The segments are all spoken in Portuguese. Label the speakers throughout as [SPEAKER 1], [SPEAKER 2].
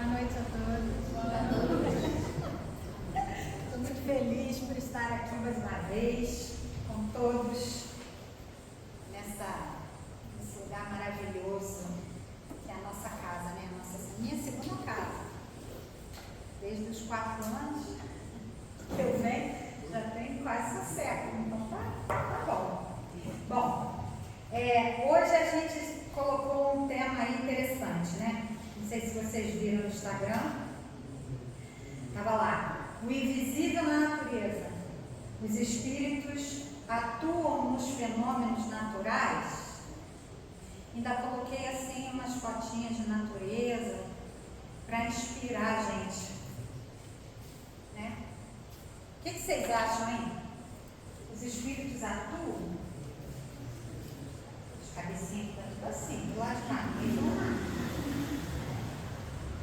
[SPEAKER 1] Boa noite a todos. Estou muito feliz por estar aqui mais uma vez com todos nesse lugar maravilhoso que é a nossa casa, né? Minha segunda casa. Desde os 4 anos que eu venho, já tem quase um século, então tá bom. Bom, hoje a gente colocou um tema aí interessante, né? Não sei se vocês viram no Instagram. Estava lá. O invisível na natureza. Os espíritos atuam nos fenômenos naturais. Ainda coloquei assim umas fotinhas de natureza para inspirar a gente. Né? O que vocês acham, hein? Os espíritos atuam? As cabecinhas estão tudo assim, do lado de cá, ninguém falou nada.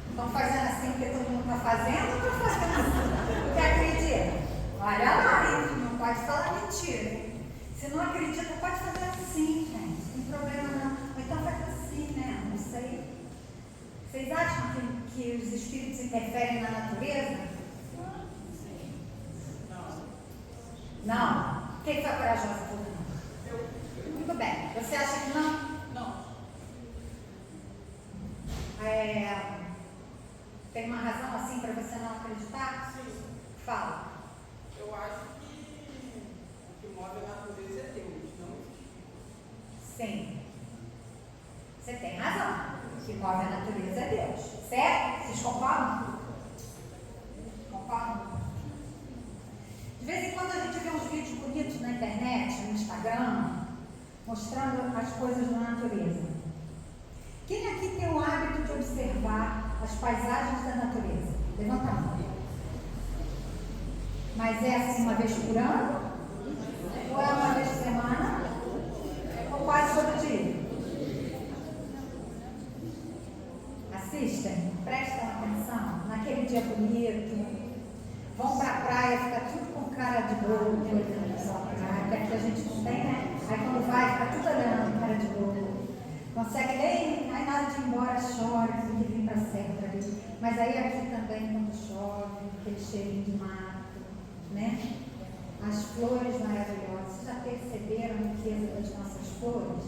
[SPEAKER 1] Estão fazendo assim porque todo mundo está fazendo ou estão fazendo assim? Porque acredita? Olha lá, hein? Não pode falar mentira. Hein? Se não acredita, pode fazer assim, gente. Não tem problema não. Ou então faz assim, né? Não sei. Vocês acham que os espíritos interferem na natureza? Não. Quem foi corajoso por não? Muito bem. Você acha que não?
[SPEAKER 2] Não.
[SPEAKER 1] Tem uma razão assim para você não acreditar?
[SPEAKER 2] Sim.
[SPEAKER 1] Fala.
[SPEAKER 2] Eu acho que o que move a natureza é Deus, não os espíritos.
[SPEAKER 1] Sim. Você tem razão. O que move a natureza é Deus. Certo? Vocês concordam? Concordam? De vez em quando a gente vê uns vídeos bonitos na internet, no Instagram, mostrando as coisas da natureza. Quem aqui tem o hábito de observar as paisagens da natureza? Levanta a mão. Mas é assim uma vez por ano? Ou é uma vez por semana? Ou quase todo dia? Assistem? Prestam atenção? Naquele dia bonito, vão para a praia, fica tudo com cara de bobo, que aqui a gente não tem, né? Aí quando vai, fica tudo olhando, cara de bobo. Consegue nem nada de ir embora, chora, tem que vir para sempre ali. Mas aí aqui também, quando chove, aquele cheirinho de mato, né? As flores maravilhosas. Vocês já perceberam a riqueza das nossas flores?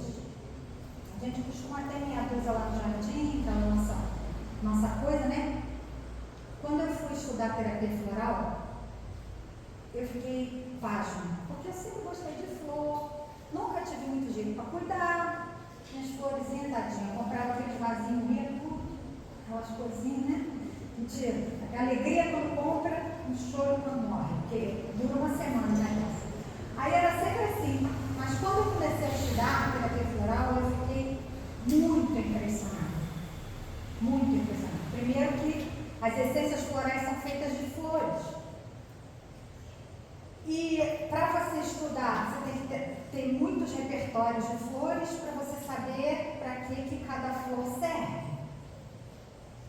[SPEAKER 1] A gente costuma ter meia dúzia lá no jardim, que é a nossa coisa, né? Quando eu fui estudar terapia floral, eu fiquei pasma, porque eu sempre gostei de flor, nunca tive muito jeito para cuidar. Minhas florzinhas, tadinha, eu comprava aqueles vasinhos ricos, aquelas coisinhas, né? Mentira, a alegria quando compra, um choro quando morre, porque dura uma semana, né? Aí era sempre assim, mas quando eu comecei a estudar terapia floral, eu fiquei muito impressionada. Muito impressionada. Primeiro que as essências florais são feitas de flores. E para você estudar, você tem que ter muitos repertórios de flores para você saber para que cada flor serve.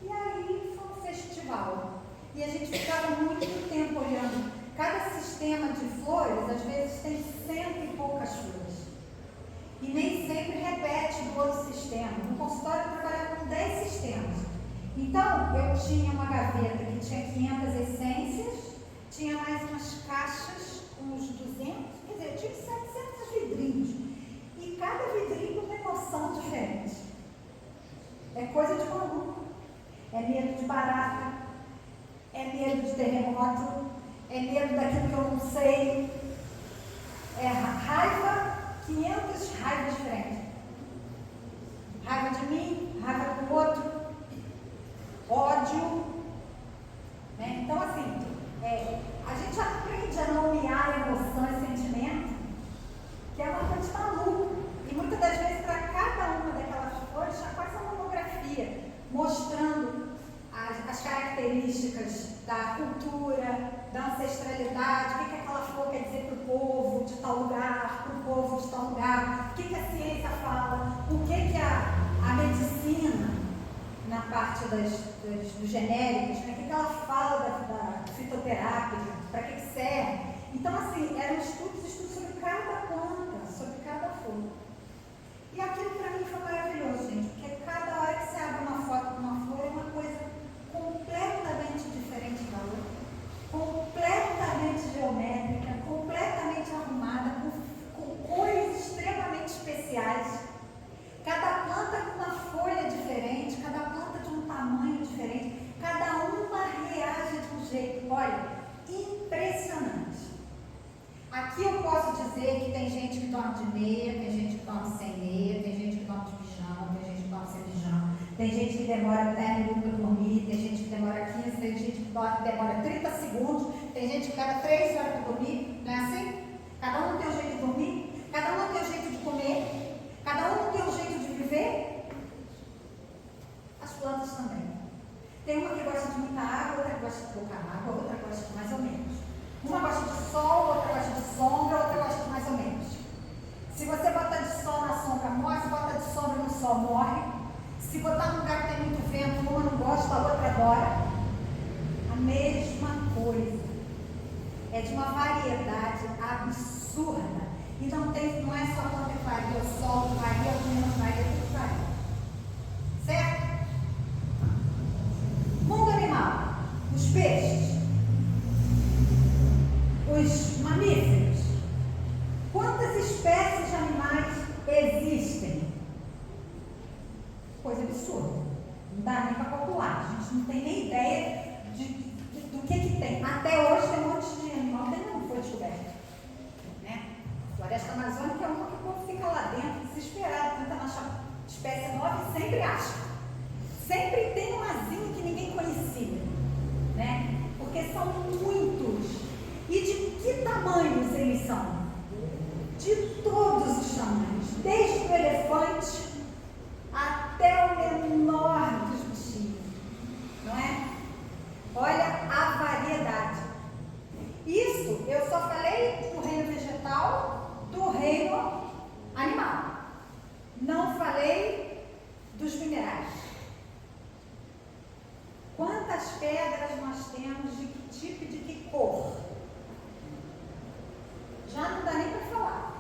[SPEAKER 1] E aí foi um festival. E a gente ficava muito tempo olhando. Cada sistema de flores, às vezes, tem 100 e poucas flores. E nem sempre repete do outro sistema. No consultório eu trabalhava com 10 sistemas. Então, eu tinha uma gaveta que tinha 500 essências, tinha mais umas caixas com uns 200, quer dizer, eu tinha 700 vidrinhos. E cada vidrinho com uma emoção diferente. É coisa de maluco. É medo de barata, é medo de terremoto, é medo daquilo que eu não sei. É raiva, 500 raivas diferentes. Raiva de mim, raiva do outro, ódio. Né? Então, assim, a gente aprende a nomear emoção e sentimento, que é uma coisa de maluco. E muitas das vezes, para cada uma daquelas flores, já faz uma monografia, mostrando as características da cultura, da ancestralidade, o que aquela flor quer dizer para o povo de tal lugar, para o povo de tal lugar, o que a ciência fala, o que a medicina, na parte dos genéricos, né, o que ela fala da fitoterápica, para que serve. Então, assim, eram estudos sobre cada planta, sobre cada flor. E aquilo para mim foi maravilhoso, gente, porque cada hora que você abre uma foto de uma flor é uma coisa olha, impressionante. Aqui eu posso dizer que tem gente que dorme de meia, tem gente que dorme sem meia, tem gente que dorme de pijama, tem gente que dorme sem pijama, tem gente que demora 10 minutos para dormir, tem gente que demora 15, tem gente que demora 30 segundos, tem gente que leva 3 horas para dormir, não é assim? Cada um tem um jeito de dormir, cada um tem um jeito de comer, cada um tem um jeito de viver. As plantas também. Tem uma que gosta de muita água, outra que gosta de pouca água, outra que gosta de mais ou menos. Uma gosta de sol, outra gosta de sombra, outra gosta de mais ou menos. Se você bota de sol na sombra, morre. Se bota de sombra no sol, morre. Se botar num lugar que tem muito vento, uma não gosta, a outra adora. A mesma coisa. É de uma variedade absurda. E não é só planta que varia, o sol varia, o vento varia, tudo varia. Certo? Mundo animal. Os peixes. Os mamíferos. Quantas espécies de animais existem? Coisa absurda. Não dá nem para calcular. A gente não tem nem ideia do que tem. Até hoje tem um monte de animal que não foi descoberto. Né? A floresta amazônica é uma que o povo fica lá dentro, desesperado, tentando achar espécie nova e sempre acha. Sempre tem um asinho que ninguém conhecia. Né? Porque são muitos. E de que tamanhos eles são? De todos os tamanhos, desde o elefante até o menor dos bichinhos, não é? Olha a variedade. Isso eu só falei do reino vegetal, do reino animal. Não falei dos minerais. Quantas pedras nós temos, de que tipo e de que cor? Já não dá nem para falar.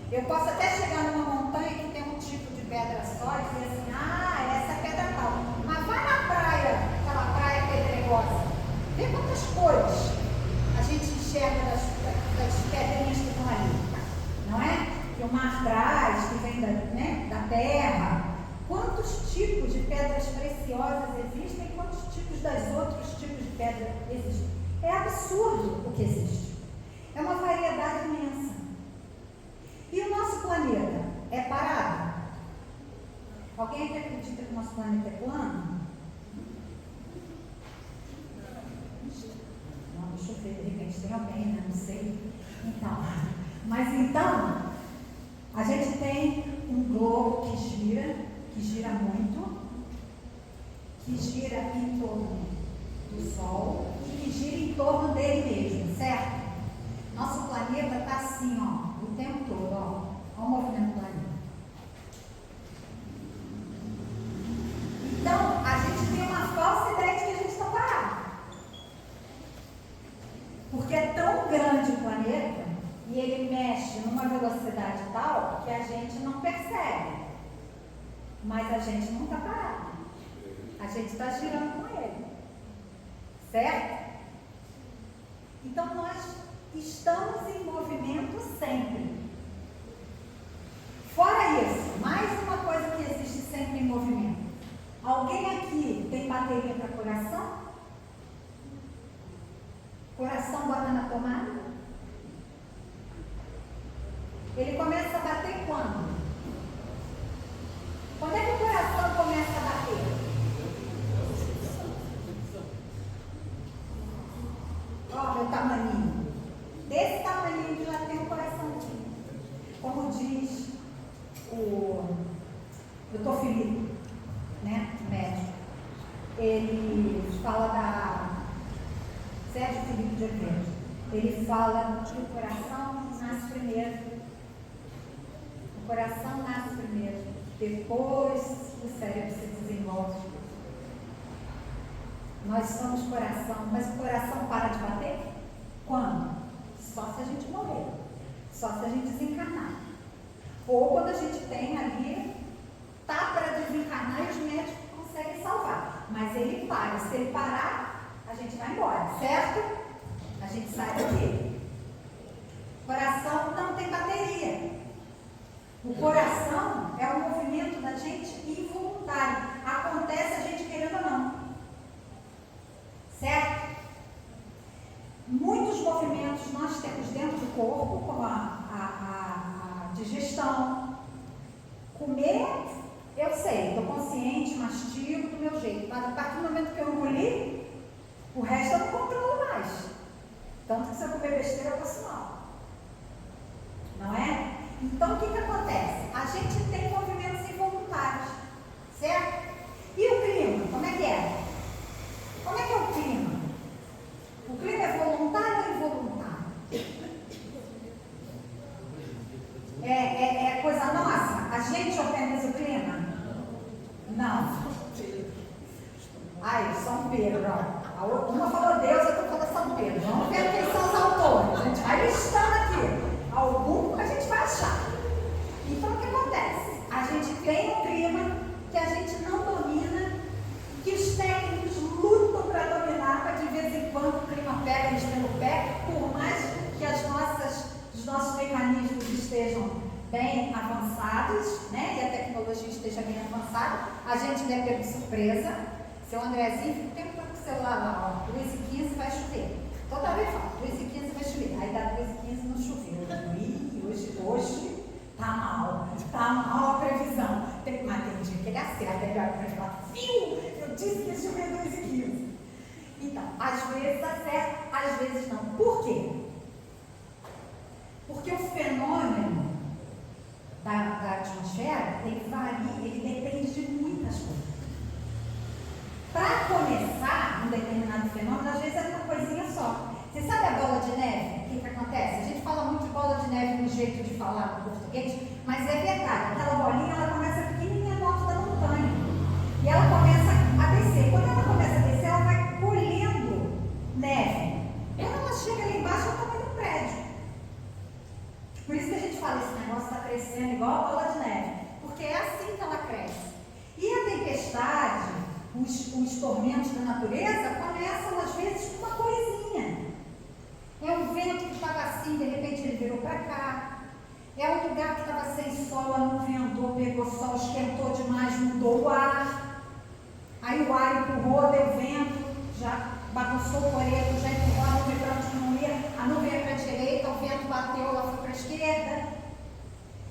[SPEAKER 1] Eu posso até chegar numa montanha que tem um tipo de pedra só e dizer assim, essa é pedra tal. Mas vai na praia, aquela praia pedregosa, vê quantas cores a gente enxerga das pedrinhas que estão ali. Não é? Que o mar traz, que vem da terra. Quantos tipos de pedras preciosas existem e quantos tipos das outros tipos de pedra existem? É absurdo o que existe. É uma variedade imensa. E o nosso planeta é parado? Alguém que acredita que o nosso planeta é plano? Não, deixa eu ver, de repente tem alguém, né? Não sei. Então, a gente tem um globo que gira muito, que gira em torno do Sol e que gira em torno dele mesmo, certo? Nosso planeta está assim, ó, o tempo todo, ó. Olha o movimento do planeta. Então, a gente tem uma falsa ideia de que a gente está parado. Porque é tão grande o planeta e ele mexe numa velocidade tal que a gente não percebe. Mas a gente não está parado. A gente está girando com ele. Certo? Então, nós estamos em movimento sempre. Fora isso, mais uma coisa que existe sempre em movimento. Alguém aqui tem bateria para coração? Coração bota na tomada? Ele começa a bater quando? Quando é que o coração começa a bater? Ó, meu tamaninho. Desse tamaninho que já tem um coraçãozinho. Como diz o Dr. Felipe, né, médico. Ele fala da Sérgio Felipe de Oliveira. Ele fala que o coração nasce primeiro. O coração nasce primeiro. Depois o cérebro se desenvolve. Nós somos coração, mas o coração para de bater? Quando? Só se a gente morrer. Só se a gente desencarnar. Ou quando a gente tem ali, tá para desencarnar e os médicos conseguem salvar. Mas ele para. Se ele parar, a gente vai embora, certo? A gente sai daqui. O coração não tem bateria. O coração é um movimento da gente involuntário. Acontece a gente querendo ou não. Certo? corpo, como a digestão. Comer, eu sei, estou consciente, mastigo do meu jeito, mas a partir do momento que eu engoli, o resto eu não controlo mais. Tanto que se eu comer besteira, eu passo mal. Não é? Então, o que acontece? A gente tem movimentos involuntários, certo? E o clima, como é que é? Como é que é o clima? O clima é voluntário ou involuntário? É coisa nossa? A gente organiza o clima? Não. Ai, São Pedro, ó. Uma falou Deus, outra falou São Pedro. Vamos ver quem são os autores. A gente vai listando aqui. Algum a gente vai achar. Então o que acontece? A gente tem um clima que a gente não domina, que os técnicos lutam para dominar, para de vez em quando o clima pega a gente pelo pé, por mais que os nossos mecanismos estejam bem avançados, né? E a tecnologia esteja bem avançada, a gente ainda é pego de surpresa. Seu Andrezinho fica o tempo todo com o celular lá, ó, 2h15 vai chover. Toda vez fala, 2h15 vai chover. Aí dá 2h15 não choveu. Hoje tá mal a previsão. Mas tem dia que ele acerta, ele olha para ele fala, viu? Eu disse que ia chover 2h15. Então, às vezes acerta, às vezes não. Por quê? Porque o fenômeno da atmosfera, ele varia, ele depende de muitas coisas. Para começar um determinado fenômeno, às vezes é uma coisinha só. Você sabe a bola de neve? O que acontece? A gente fala muito de bola de neve no jeito de falar no português, mas é verdade. Aquela bolinha, ela começa pequenininha no alto da montanha. E ela começa a descer. Quando ela começa a descer, ela vai colhendo neve. Quando ela chega ali embaixo, ela está no prédio. Por isso que a gente fala, esse negócio está crescendo igual a bola de neve. Porque é assim que ela cresce. E a tempestade, os tormentos da natureza começam às vezes com uma coisinha. É um vento que estava assim, de repente ele virou para cá. É um lugar que estava sem sol, a nuvem andou, pegou sol, esquentou demais, mudou o ar. Aí o ar empurrou, deu vento, já bagunçou o coreto, já empurrou a nuvem para onde não ia, a nuvem ia para a direita, o vento bateu, ela foi para a esquerda.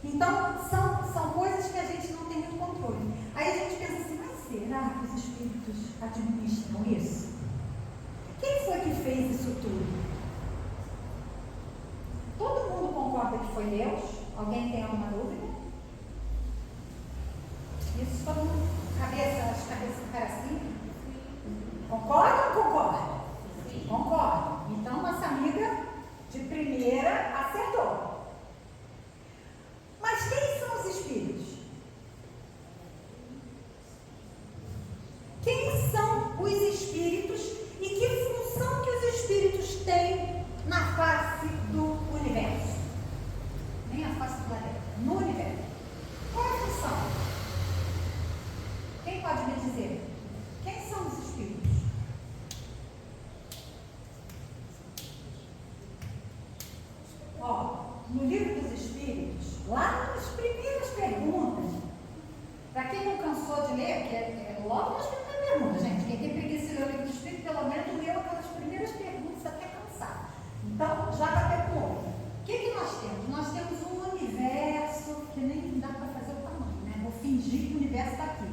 [SPEAKER 1] Então, são coisas que a gente não tem muito controle. Aí a gente pensa assim, mas será que os espíritos administram isso? Quem foi que fez isso tudo? Todo mundo concorda que foi Deus? Alguém tem alguma dúvida? Isso todo mundo, as cabeças ficaram assim? Concorda ou não concorda? Sim. Concorda. Então, nossa amiga de primeira acertou. Mas quem são os espíritos? Quem são os espíritos e que função que os espíritos têm na face do universo? Nem a face do planeta, no universo. Qual é a função? Quem pode me dizer? Quem são os espíritos? Ó, no livro dos espíritos, lá nas primeiras perguntas, para quem não cansou de ler, porque é logo nas primeiras perguntas, gente, quem tem preguiça de ler o livro dos espíritos, pelo menos leu aquelas primeiras perguntas até cansar. Então, já bateu com o olho. O que nós temos? Nós temos um universo que nem dá para fazer o tamanho, né? Vou fingir que o universo está aqui.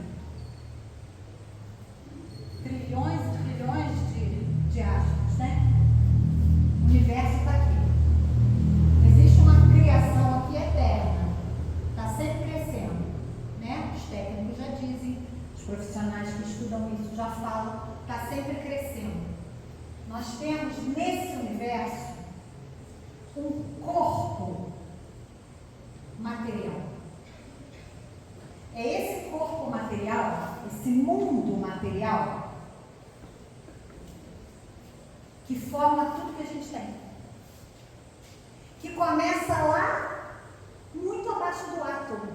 [SPEAKER 1] Trilhões e trilhões de astros, né? O universo está aqui. Existe uma criação aqui eterna. Está sempre crescendo, né? Os técnicos já dizem, os profissionais que estudam isso já falam, está sempre crescendo. Nós temos nesse universo um corpo material. É esse corpo material, esse mundo material, que forma tudo que a gente tem. Que começa lá, muito abaixo do átomo.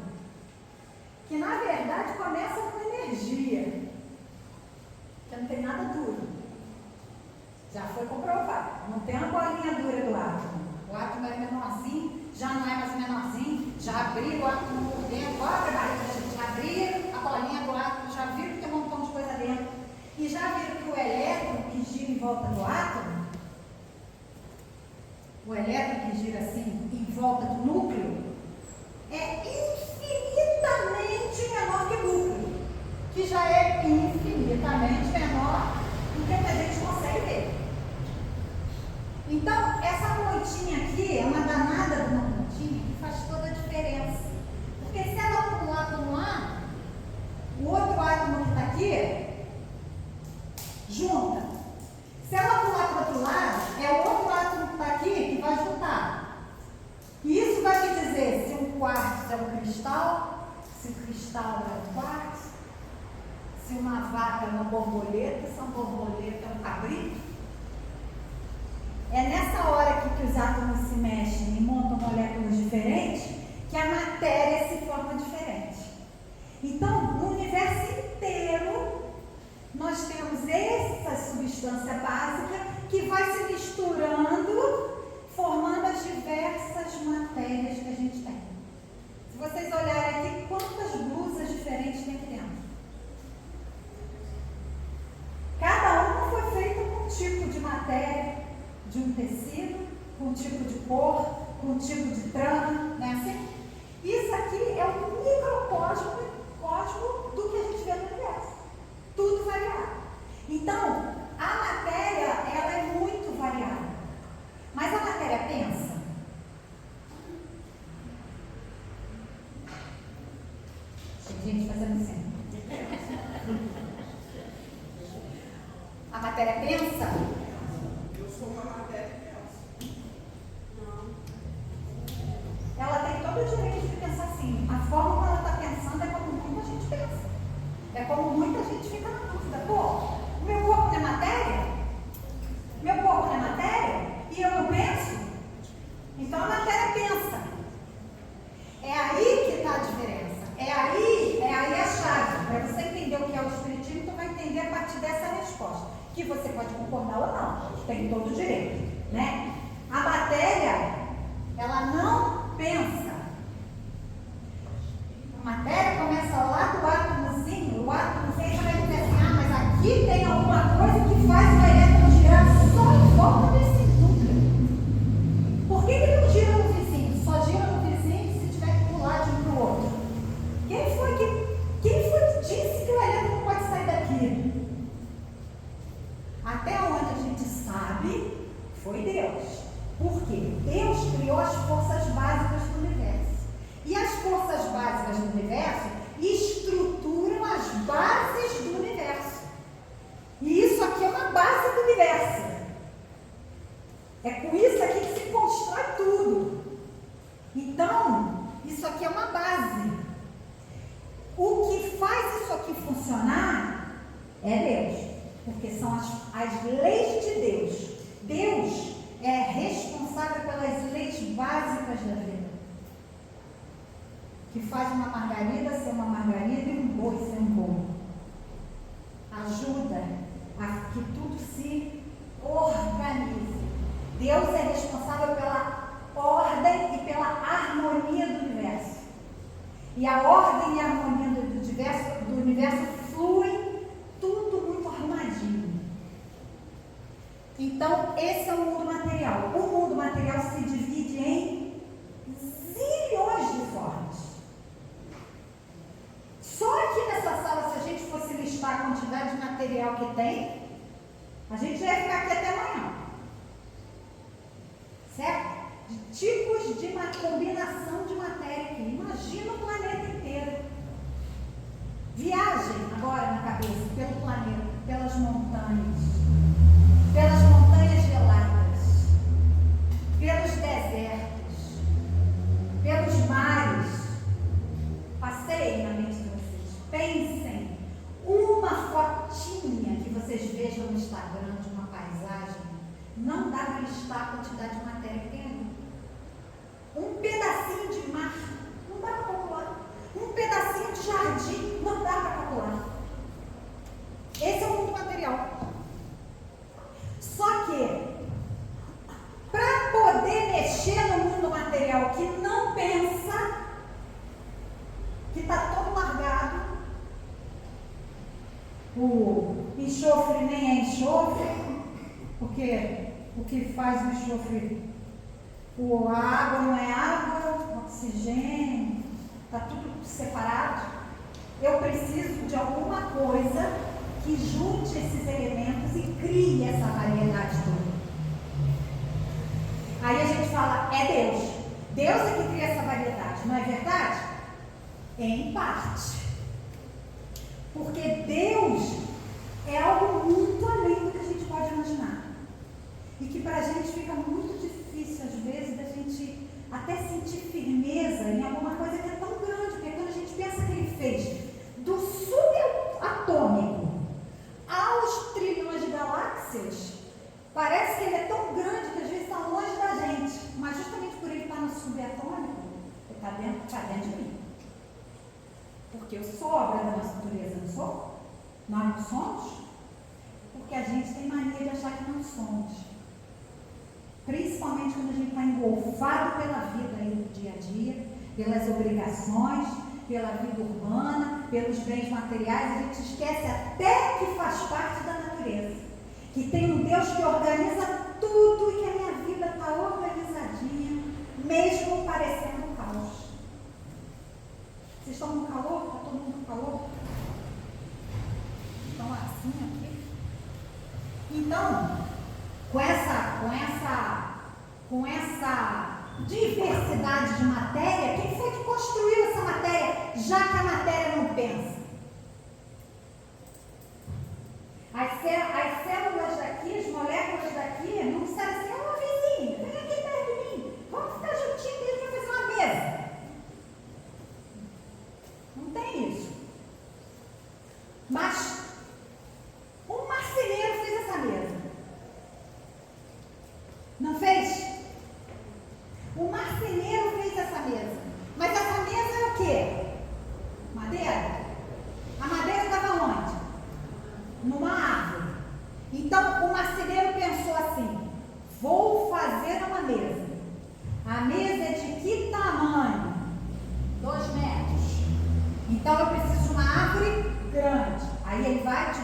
[SPEAKER 1] Que na verdade começa com energia. Que não tem nada duro. Já foi comprovado. Não tem uma bolinha dura do átomo. O átomo é menorzinho, já não é mais menorzinho, já abriu o átomo por dentro, abre a barriga da gente, já abriu a bolinha do átomo, já viram que tem um montão de coisa dentro. E já viram que o elétron que gira em volta do átomo, elétron que gira assim em volta do núcleo é infinitamente menor que o núcleo, que já é infinitamente menor do que a gente consegue ver. Então, essa moitinha aqui é uma danada de uma moitinha que faz toda a diferença. Porque se ela pular para um lado, o outro átomo que está aqui junta. Se ela pular para o outro lado, é o outro átomo que está aqui que vai juntar. E isso vai te dizer se um quartzo é um cristal, se o cristal é um quartzo, se uma vaca é uma borboleta, se uma borboleta é um cabrito. É nessa hora que os átomos se mexem e montam moléculas diferentes que a matéria se forma diferente. Então, no universo inteiro, nós temos essa substância básica que vai se misturando, formando as diversas matérias que a gente tem. Se vocês olharem aqui, quantas blusas diferentes tem aqui dentro? Cada uma foi feita com um tipo de matéria, de um tecido, com um tipo de cor, com um tipo de trama, né? Assim? Isso aqui é um microcosmo do que a gente vê no universo. Tudo variado. Então, a matéria, ela é muito variada. Mas a matéria pensa. Gente, fazendo assim. A matéria pensa?
[SPEAKER 2] Eu sou uma matéria que pensa.
[SPEAKER 1] Ela tem todo o direito de pensar assim. A forma como ela está pensando é como muita gente pensa. É como muita gente fica na dúvida. Pô, meu corpo não é matéria? Meu corpo não é matéria? E eu não penso? Então a matéria pensa. É aí que está a diferença. É aí a chave. Para você entender o que é o espiritismo, tu vai entender a partir dessa resposta. Que você pode concordar ou não. Tem todo o direito, né? A matéria, ela não pensa. A matéria começa lá do átomozinho. O átomozinho vai dizer assim, mas aqui tem alguma coisa que faz o elétron girar só em volta desse núcleo. Por que ele não gira no vizinho? Só gira no vizinho se tiver que pular de um para o outro. Quem foi que disse que o elétron pode sair daqui? Até onde a gente sabe, foi Deus. Por quê? Deus criou as forças básicas do universo. E as forças básicas do universo estruturam as bases do universo. E isso aqui é uma base do universo. É com isso aqui que se constrói tudo. Então, isso aqui é uma base. O que faz isso aqui funcionar é Deus. Porque são as leis de Deus. Deus é responsável pelas leis básicas da vida. Que faz uma margarida ser uma margarida e um boi ser um boi. Ajuda a que tudo se organize. Deus é responsável pela ordem e pela harmonia do universo. E a ordem e a harmonia do universo fluem tudo muito arrumadinho. Então, esse é o mundo material. O mundo material se divide em zilhões de formas. Só aqui nessa sala, se a gente fosse listar a quantidade de material que tem, a gente ia ficar aqui até amanhã. Certo? De tipos de uma combinação de matéria aqui. Imagina o planeta inteiro. Viagem agora na cabeça pelo planeta, pelas montanhas geladas, pelos desertos, pelos mares. Passeiem na mente de vocês. Pensem uma fotinha que vocês vejam no Instagram de uma paisagem. Não dá para listar a quantidade de matéria que tem ali. Um pedacinho de mar, não dá para calcular. Um pedacinho de jardim, não dá para calcular. Esse é o mundo material. Só que, para poder mexer no mundo material que não pensa, que está todo largado, o enxofre nem é enxofre, porque o que faz o enxofre O água não é água, oxigênio, está tudo separado. Eu preciso de alguma coisa que junte esses elementos e crie essa variedade toda. Aí a gente fala, é Deus. Deus é que cria essa variedade, não é verdade? Em parte. Porque Deus é algo muito além do que a gente pode imaginar. E que para a gente fica muito difícil, às vezes, da gente até sentir firmeza em alguma coisa que é tão grande. Porque quando a gente pensa que Ele fez do subatômico aos trilhões de galáxias, parece que Ele é tão grande que às vezes está longe da gente. Mas justamente por Ele estar no subatômico, Ele está dentro de mim. Porque eu sou obra da nossa natureza, não sou? Nós não somos? Porque a gente tem mania de achar que não somos. Principalmente quando a gente está engolfado pela vida aí no dia a dia, pelas obrigações, pela vida urbana, pelos bens materiais, a gente esquece até que faz parte da natureza. Que tem um Deus que organiza tudo e que a minha vida está organizadinha, mesmo parecendo um caos. Vocês estão no calor? Está todo mundo no calor? Estão assim aqui? Então, com essa diversidade de matéria, quem foi que construiu essa matéria, já que a matéria não pensa? As células daqui, as moléculas daqui, não disseram assim, ô vizinho, vem aqui perto de mim, vamos ficar juntinho que a gente vai fazer uma mesa. Não tem isso. Mas um marceneiro fez essa mesa. Não fez? O marceneiro fez essa mesa. Mas essa mesa é o quê? Madeira? A madeira estava onde? Numa árvore. Então o marceneiro pensou assim: vou fazer uma mesa. A mesa é de que tamanho? 2 metros. Então eu preciso de uma árvore grande. Aí ele vai,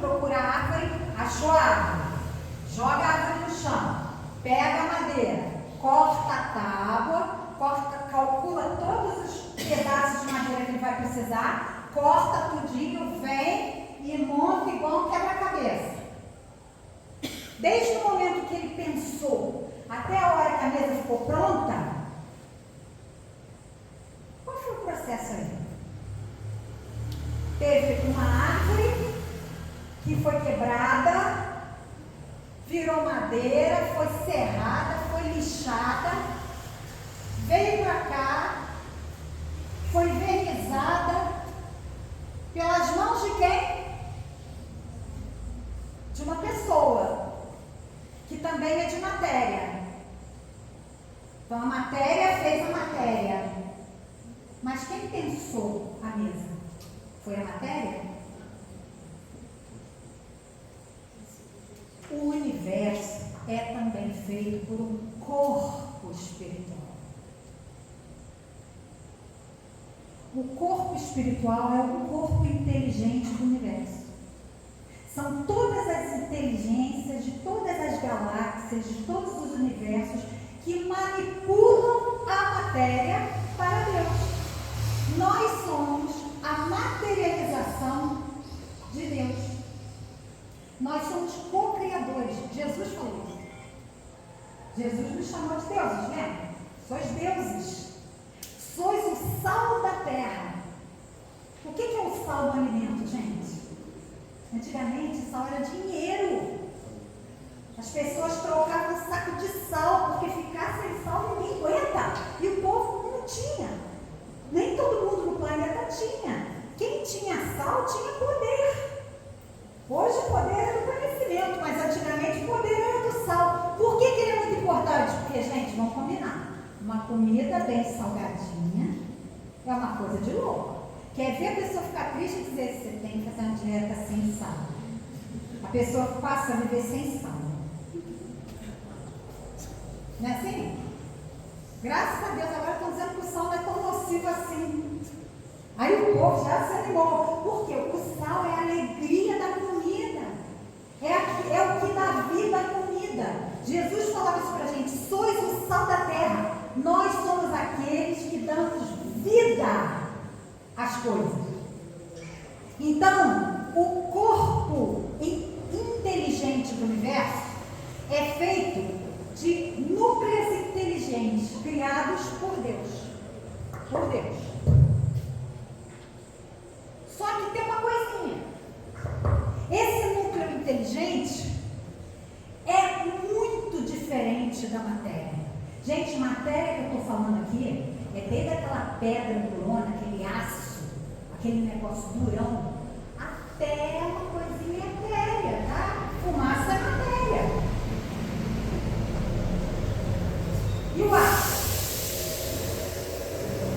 [SPEAKER 1] procura a árvore, achou a árvore, joga a árvore no chão, pega a madeira, corta a tábua, calcula todos os pedaços de madeira que ele vai precisar, corta tudinho, vem e monta igual um quebra-cabeça. Desde o momento que ele pensou até a hora que a mesa ficou pronta, qual foi o processo aí? Teve uma árvore que foi quebrada, virou madeira, foi serrada, foi lixada, veio para cá, foi vernizada pelas mãos de quem? De uma pessoa, que também é de matéria. Então a matéria fez a matéria. Mas quem pensou a mesa? Foi a matéria? O universo é também feito por um corpo espiritual. O corpo espiritual é o corpo inteligente do universo. São todas as inteligências de todas as galáxias, de todos os universos, que manipulam a matéria para Deus. Nós somos a materialização de Deus. Nós somos co-criadores. Jesus falou isso. Jesus nos chamou de deuses, lembra? Sois deuses. Sois o sal da terra. O que é o sal do alimento, gente? Antigamente, sal era dinheiro. As pessoas trocavam um saco de sal, porque ficar sem sal ninguém aguenta. E o povo não tinha. Nem todo mundo no planeta tinha. Quem tinha sal tinha poder. Hoje o poder é do conhecimento, mas antigamente o poder era do sal. Por que ele é muito importante? Porque, gente, vamos combinar. Uma comida bem salgadinha é uma coisa de louco. Quer ver a pessoa ficar triste e dizer que você tem que fazer uma dieta sem sal? A pessoa passa a viver sem sal. Não é assim? Graças a Deus, agora estão dizendo que o sal não é tão nocivo assim. Aí o povo já se animou. Por quê? O sal é a alegria da comida. É o que dá vida à comida. Jesus falava isso pra gente: sois o sal da terra. do universo é feito de núcleos inteligentes criados por Deus. Por Deus. Só que tem uma coisinha. Esse núcleo inteligente é muito diferente da matéria. Gente, matéria que eu estou falando aqui é desde aquela pedra durona, aquele aço, aquele negócio durão, até uma coisinha etérea, tá? Fumaça é matéria. E o ar?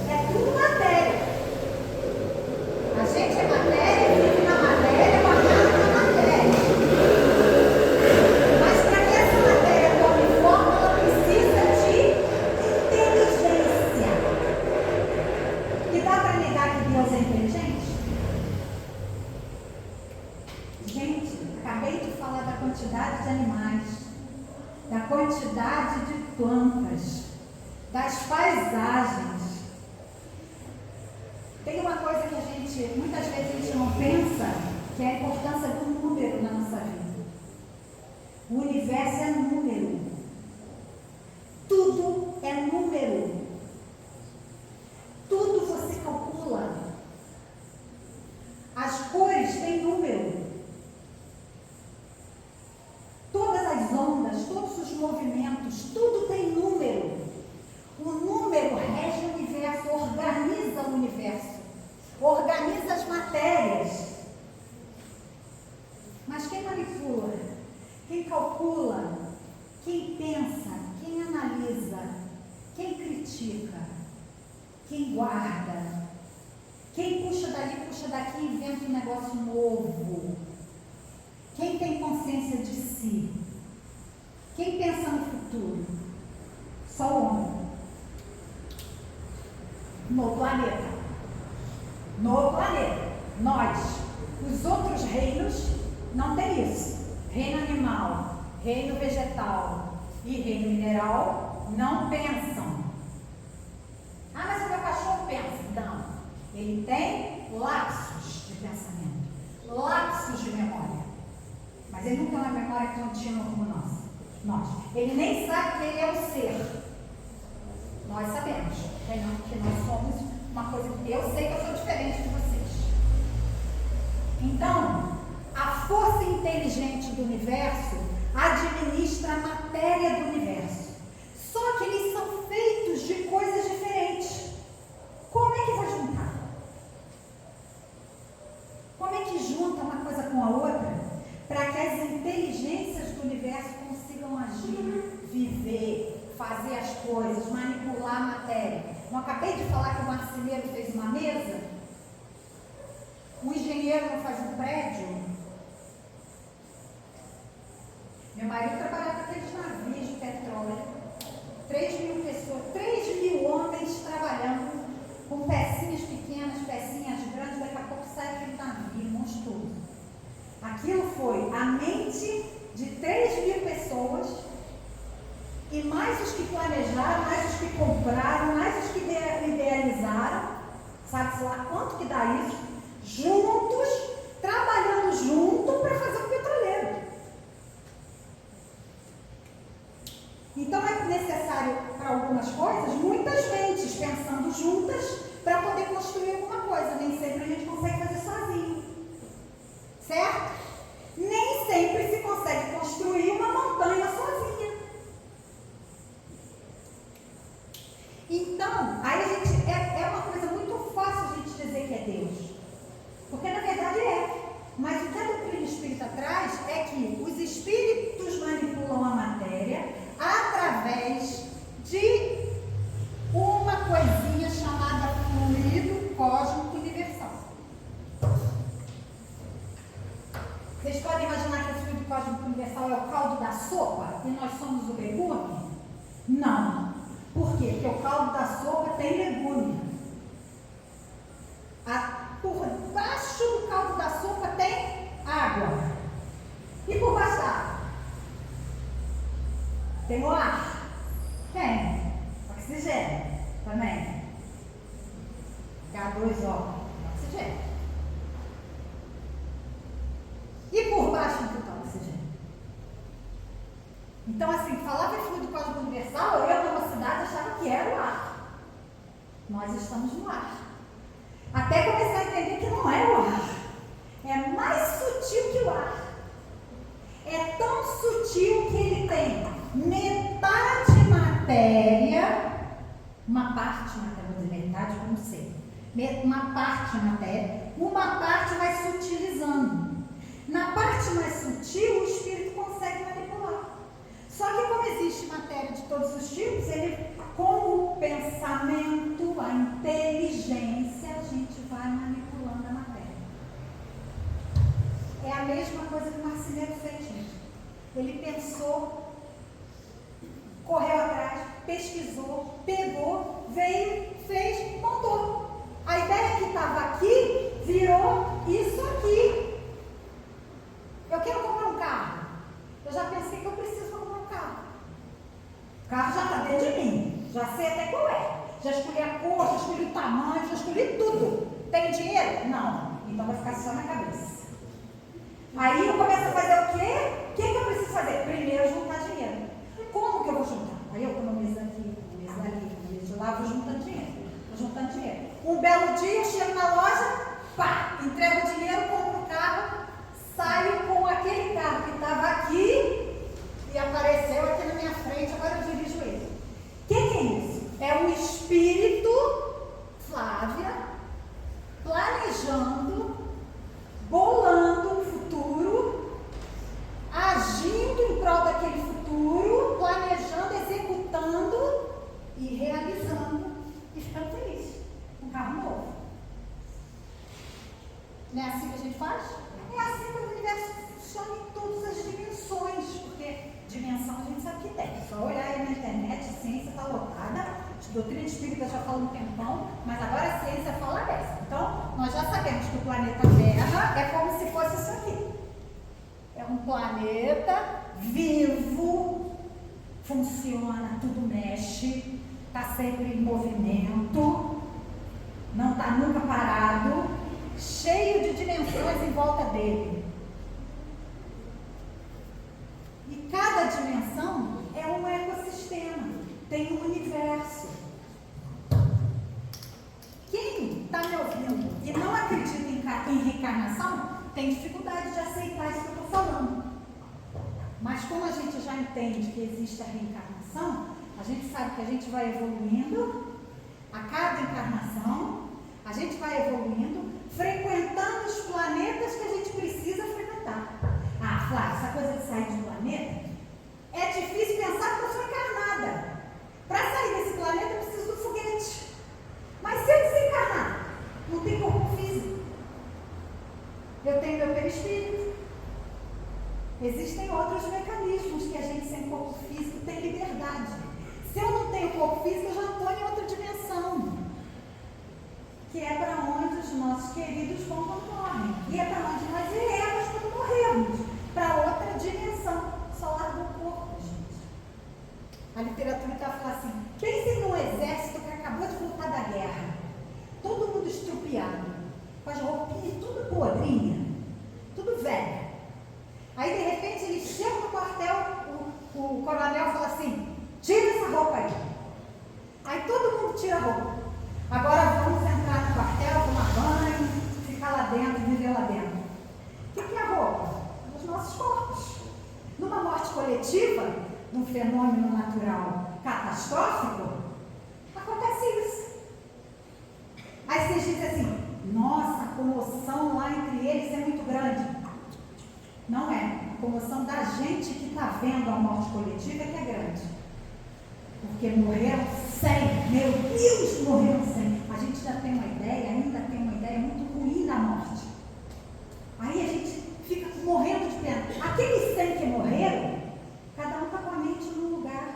[SPEAKER 1] É tudo matéria. A gente é matéria, vive na matéria, guardado na matéria. Mas para que essa matéria tome forma, ela precisa de inteligência. E dá para negar que Deus é inteligente? Gente, acabei de falar da quantidade de animais, da quantidade de plantas, das paisagens. Tem uma coisa que muitas vezes a gente não pensa, que é a importância do número na nossa vida. O universo é número. Tudo é número. Tudo você calcula. As cores têm número. Todas as ondas, todos os movimentos, tudo tem número. O número rege o universo, organiza o universo, organiza as matérias. Mas quem manipula, quem calcula, quem pensa, quem analisa, quem critica, quem guarda, quem puxa dali, puxa daqui e inventa um negócio novo. Quem tem consciência de si? Quem pensa no futuro? Só o homem. No planeta. No planeta. Nós. Os outros reinos não tem isso. Reino animal, reino vegetal e reino mineral não pensam. Ah, mas o meu cachorro pensa. Não. Ele tem lapsos de pensamento. Lapsos de memória. Mas ele não tem uma memória contínua como nós. Ele nem sabe que ele é um ser. Nós sabemos que nós somos uma coisa. Eu sei que eu sou diferente de vocês. Então, a força inteligente do universo administra a matéria do universo. Só que eles são feitos de coisas diferentes. Como é que vai juntar? Como é que junta uma coisa com a outra? Para que as inteligências do universo consigam agir, viver, fazer as coisas, manipular a matéria. Não acabei de falar que o marceneiro fez uma mesa? O engenheiro não faz um prédio? Meu marido trabalhava com aqueles navios de petróleo. 3.000 pessoas, 3.000 homens trabalhando com pecinhas pequenas, pecinhas grandes. Daqui a pouco sai aquele navio monstruoso. Aquilo foi a mente de 3.000 pessoas, e mais os que planejaram, mais os que compraram, mais os que idealizaram, sabe-se lá quanto que dá isso, juntos, trabalhando junto para fazer um petroleiro. Então é necessário para algumas coisas, muitas mentes pensando juntas para poder construir alguma coisa. Nem sempre a gente consegue fazer sozinho. Certo? Nem sempre se consegue construir uma montanha sozinha. Então, aí a gente, é uma coisa muito fácil a gente dizer que é Deus. Porque na verdade é. Mas o que a doutrina espírita traz é que os espíritos manipulam a matéria através de uma coisinha chamada fluido cósmico universal. Vocês podem imaginar que o fluido cósmico universal é o caldo da sopa e nós somos o legume? Não. Por quê? Porque o caldo da sopa tem legume. Por baixo do caldo da sopa tem água. E por baixo da água? Tem o ar? Tem. Oxigênio também. H2O. Oxigênio. E por baixo do oxigênio? Então, assim, falava em fluido cósmico universal, eu na mocidade achava que era o ar. Nós estamos no ar. Até começar a entender que não é o ar. É mais sutil que o ar. É tão sutil que ele tem metade matéria, uma parte matéria, vou dizer metade, como sei. Uma parte matéria, uma parte vai sutilizando. Na parte mais sutil, o espírito consegue manipular. Só que como existe matéria de todos os tipos, ele, com o pensamento, a inteligência, a gente vai manipulando a matéria. É a mesma coisa que o marceneiro fez, gente. Ele pensou, correu atrás, pesquisou, pegou, veio, fez, montou. A ideia que estava aqui virou isso aqui. Eu quero comprar um carro. Eu já pensei que eu preciso comprar um carro. O carro já está dentro de mim. Já sei até qual é. Já escolhi a cor, já escolhi o tamanho, já escolhi tudo. Tem dinheiro? Não. Então vai ficar só na cabeça. Aí eu começo a fazer o quê? O que eu preciso fazer? Primeiro juntar dinheiro. Como que eu vou juntar? Aí eu economizo aqui, economizo ali, economizo lá, vou juntando dinheiro. Vou juntando dinheiro. Um belo dia eu chego na loja, pá, entrego o dinheiro, compro o carro, saio com aquele carro que estava aqui e apareceu aqui na minha frente, agora eu dirijo ele. O que é isso? É um espírito, Flávia, planejando, bolando um futuro, agindo em prol daquele futuro, planejando, executando e realizando e ficando feliz. Um carro novo. Não é assim que a gente faz? É assim que o universo funciona em todas as dimensões, porque dimensão a gente sabe que tem. Só olhar aí na internet, a ciência está lotada, a doutrina espírita já fala um tempão, mas agora a ciência fala dessa. Então, nós já sabemos que o planeta Terra é como se fosse isso aqui. É um planeta vivo, funciona, tudo mexe, está sempre em movimento, não está nunca parado, cheio de dimensões em volta dele. E cada dimensão é um ecossistema, tem um universo. Quem está me ouvindo e não acredita em reencarnação, tem dificuldade de aceitar isso que eu estou falando. Mas como a gente já entende que existe a reencarnação, a gente sabe que a gente vai evoluindo a cada encarnação, a gente vai evoluindo, frequentando os planetas que a gente precisa frequentar. Ah, Flávia, essa coisa de sair de planeta, é difícil pensar que eu sou encarnada. Para sair desse planeta eu preciso do foguete. Mas se eu desencarnar, não tem corpo físico. Eu tenho meu perispírito. Existem outros mecanismos que a gente sem corpo físico tem liberdade. Se eu não tenho corpo físico, eu já estou em outra dimensão. Que é para onde os nossos queridos vão quando morrem. E é para onde nós iremos quando morrermos. Para outra dimensão. Só larga o corpo, gente. A literatura está falando assim, pensem num exército que acabou de voltar da guerra. Todo mundo estrupiado. Com as roupinhas tudo podrinha. Tudo velho. Aí, de repente, eles chegam no quartel, o coronel fala assim, tira essa roupa aí. Aí todo mundo tira a roupa. Agora vamos entrar no quartel, tomar banho, ficar lá dentro, viver lá dentro. O que é a roupa? Os nossos corpos. Numa morte coletiva, num fenômeno natural catastrófico, acontece isso. Aí vocês dizem assim, nossa, a comoção lá entre eles é muito grande. Não é. A comoção da gente que está vendo a morte coletiva é que é grande. Porque morreram 100. Meu Deus, morreram 100. A gente já tem uma ideia, ainda tem uma ideia muito ruim da morte. Aí a gente fica morrendo de pena. Aqueles 100 que morreram, cada um está com a mente num lugar.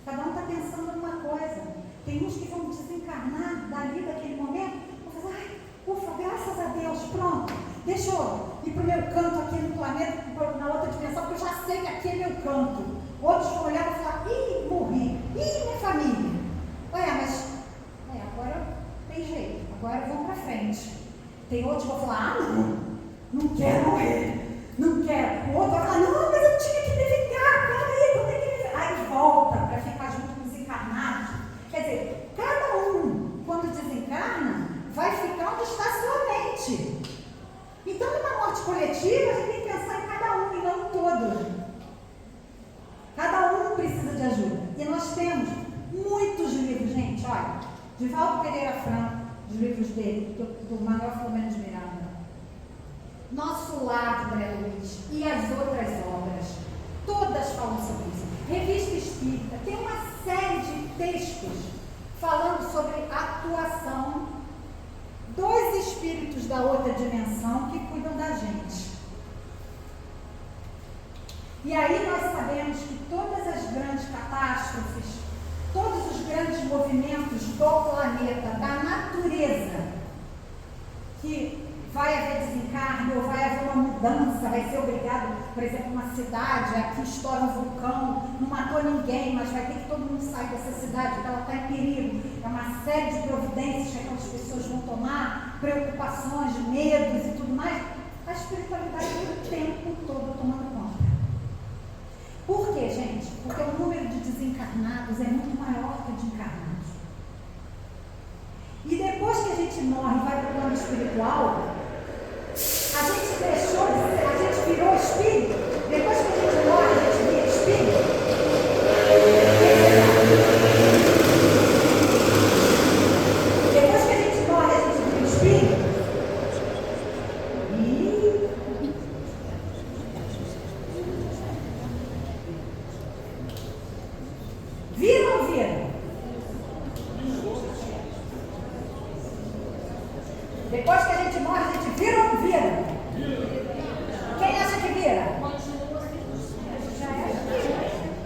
[SPEAKER 1] Cada um está pensando numa coisa. Tem uns que vão desencarnar dali, daquele momento, vão fazer, ai, ufa, graças a Deus, pronto. Deixa eu ir para o meu canto aqui no planeta, na outra dimensão, porque eu já sei que aqui é meu canto. Outros vão olhar e falar, ih, morri, ih, minha família. Olha, mas agora tem jeito, agora vamos para frente. Tem outros que vão falar, não quero morrer, não quero. O outro vai falar, não, mas eu tinha que me vingar, peraí, vou ter que me Divaldo Pereira Franco, dos livros dele, do Manuel Filomeno de Miranda. Nosso Lar, André Luiz, e as outras obras, todas falam sobre isso. Revista Espírita tem uma série de textos falando sobre a atuação dos espíritos da outra dimensão que cuidam da gente. E aí nós sabemos que todas as grandes catástrofes, todos os grandes movimentos do planeta, da natureza, que vai haver desencarne ou vai haver uma mudança, vai ser obrigado, por exemplo, uma cidade, aqui estoura um vulcão, não matou ninguém, mas vai ter que todo mundo sair dessa cidade, porque ela está em perigo. É uma série de providências que aquelas pessoas vão tomar, preocupações, medos e tudo mais. A espiritualidade o tempo todo tomando conta. Por quê, gente? Porque o número de desencarnados é muito maior que o de encarnados. E depois que a gente morre e vai para o plano espiritual, a gente deixou de ser, a gente virou espírito. Depois que a gente morre, a gente vira espírito. Depois que a gente morre, a gente vira espírito. Vira ou não vira? Depois que a gente morre, a gente vira ou não vira? Quem acha que vira?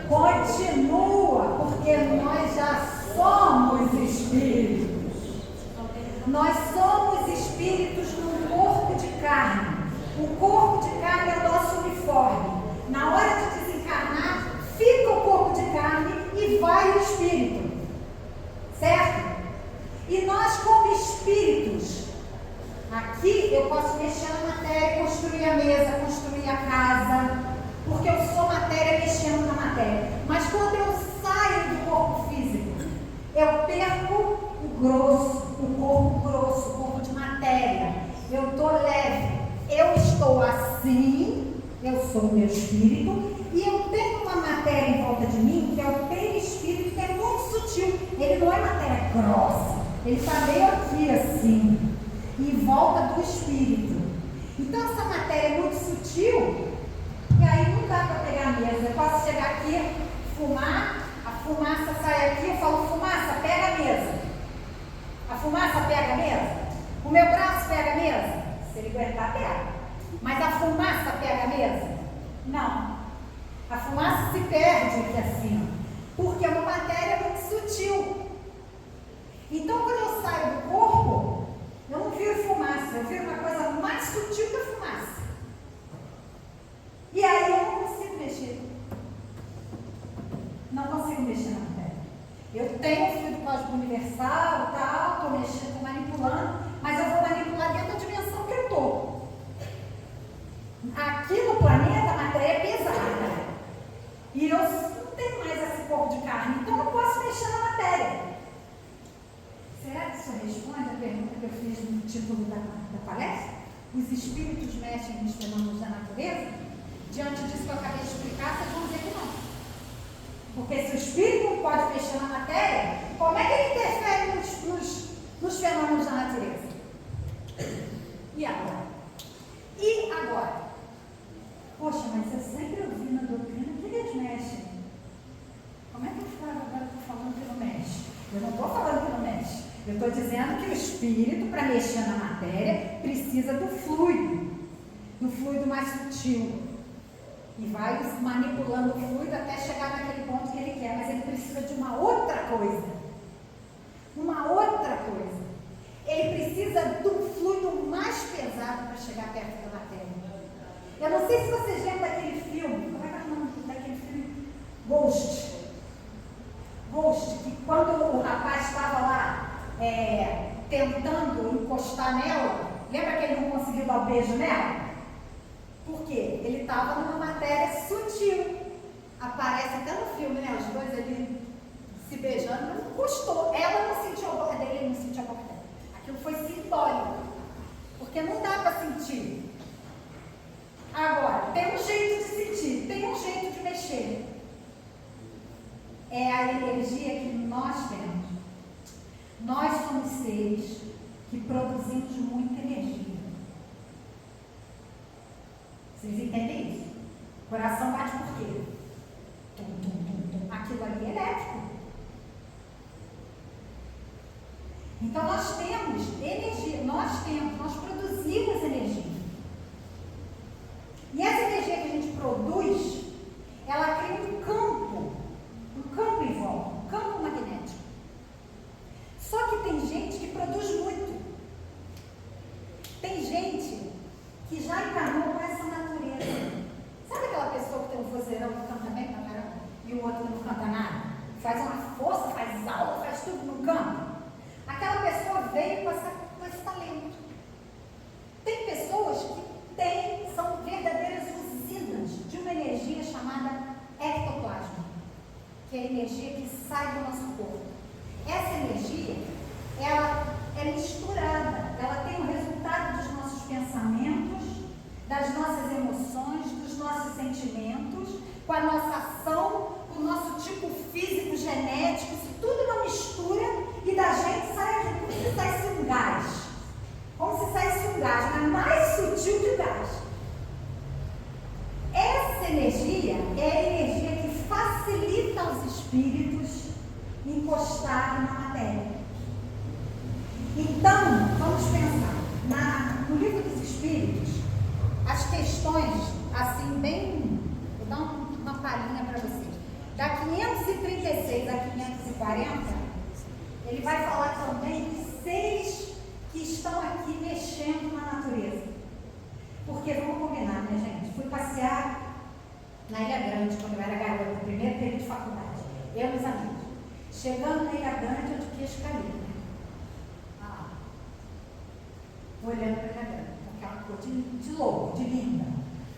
[SPEAKER 1] Continua, porque nós já somos espíritos. Nós somos espíritos num corpo de carne. O corpo de carne é o nosso uniforme. Na hora de desencarnar, fica o corpo de carne e vai o espírito. Certo? E nós, como espíritos, aqui eu posso mexer na matéria, construir a mesa, construir a casa, porque eu sou matéria mexendo na matéria. Mas quando eu saio do corpo físico, eu perco o grosso, o corpo grosso, o corpo de matéria. Eu estou leve, eu estou assim, eu sou o meu espírito, e eu tenho uma matéria em volta de mim, que é o perispírito, que é muito sutil. Ele não é matéria grossa, ele está meio aqui assim, em volta do espírito. Então essa matéria é muito sutil, e aí não dá para pegar a mesa. Eu posso chegar aqui, fumar, a fumaça sai aqui, eu falo, fumaça, pega a mesa. A fumaça pega a mesa? O meu braço pega a mesa? Se ele aguentar, pega. Mas a fumaça pega a mesa? Não. A fumaça se perde aqui assim, porque é uma matéria muito sutil. Então quando eu saio do corpo, eu não viro fumaça, eu viro uma coisa mais sutil que a fumaça. E aí eu não consigo mexer. Não consigo mexer na matéria. Eu tenho o fio do cósmico universal e tal, estou mexendo, estou manipulando, mas eu vou manipular dentro da dimensão que eu estou. Aqui no planeta a matéria é pesada. E eu não tenho mais esse corpo de carne, então eu não posso mexer na matéria. Será que isso responde a pergunta que eu fiz no título da palestra? Os espíritos mexem nos fenômenos da natureza? Diante disso que eu acabei de explicar, vocês vão dizer que não. Porque se o espírito não pode mexer na matéria, como é que ele interfere nos fenômenos da natureza? E agora? E agora? Poxa, mas eu sempre ouvi na doutrina que eles mexem. Como é que eu falo agora que eu estou falando que não mexe? Eu não estou falando que não mexe. Eu estou dizendo que o espírito, para mexer na matéria, precisa do fluido mais sutil. E vai manipulando o fluido até chegar naquele ponto que ele quer, mas ele precisa de uma outra coisa. Uma outra coisa. Ele precisa do fluido mais pesado para chegar perto da matéria. Eu não sei se vocês lembram daquele filme, como é que é o nome daquele filme? Ghost. Ghost, que quando o rapaz estava lá tentando encostar nela, lembra que ele não conseguiu dar o beijo nela? Por quê? Ele estava numa matéria sutil. Aparece até no filme, né? Os dois ali se beijando, mas não encostou. Ela não sentiu a boca dele, ele não sentiu a boca dela. Aquilo foi simbólico, porque não dá para sentir. Agora, tem um jeito de sentir, tem um jeito de mexer. É a energia que nós temos. Nós somos seres que produzimos muita energia. Vocês entendem isso? O coração bate por quê? Tum, tum, tum, tum. Aquilo ali é elétrico. Então nós temos energia, nós produzimos energia. E essa energia que a gente produz, ela cria um campo em volta, um campo magnético. Só que tem gente que produz muito. Tem gente que já encarnou com essa natureza. Sabe aquela pessoa que tem um vozeirão que canta bem pra caramba e o outro que não canta nada? Faz uma força, faz aula, faz tudo no campo. Aquela pessoa veio com esse talento. Tem pessoas que são verdadeiras usinas de uma energia chamada ectoplasma, que é a energia que sai do nosso corpo. Essa energia, ela é misturada, ela tem o resultado dos nossos pensamentos, das nossas emoções, dos nossos sentimentos, com a nossa ação, com o nosso tipo físico, genético, isso tudo uma mistura e da gente sai aqui como se saísse um gás. Como se saísse um gás, mas mais sutil que o gás. Essa energia é a energia que facilita aos espíritos encostarem na matéria. Então, vamos pensar, no livro dos espíritos, as questões, assim, bem, vou dar uma palhinha para vocês. Da 536 a 540, ele vai falar também de seres que estão aqui mexendo na natureza. Porque, vamos combinar, né, gente? Fui passear na Ilha Grande, quando eu era garota, no primeiro período de faculdade. Eu e os amigos. Chegando na Ilha Grande, eu de queixo caído, né? Olhando para a Ilha Grande, aquela cor de louco, de linda.